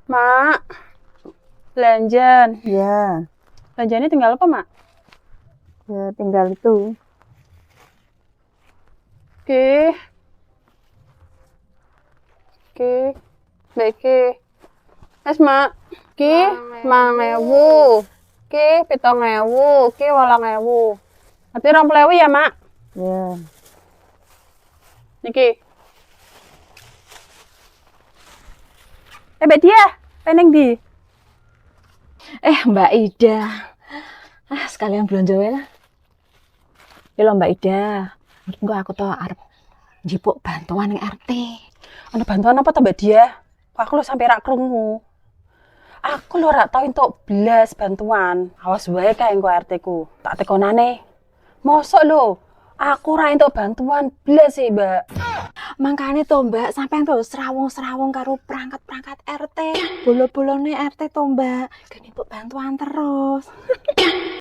Mak, belanjan. Ya, Belanjannya tinggal apa, Mak? ya tinggal itu. Oke, oke, oke. Es, Mak. Ki, 5.000. Ki, 7.000. Ki, 8.000. Berarti 20.000 ya, Mak? Ya, Niki. Mbak Dia, peneng di. Mbak Ida. Sekalian belanja wae lah. Ya lho Mbak Ida. Engko aku tuh arep njipuk bantuan ning RT. Ada bantuan apa tuh, Mbak Dia? Aku lo sampai rak krungu. Aku lo rak tau entuk belas bantuan. Awas wae kae engko RT ku. Tak tekonane. Mosok lo, aku rak entuk bantuan belas sih, Mbak. Mangkane to Mbak, sampean tuh serawung-serawung karo perangkat-perangkat RT. Bolo-bolone RT to Mbak. Gene untuk bantuan terus.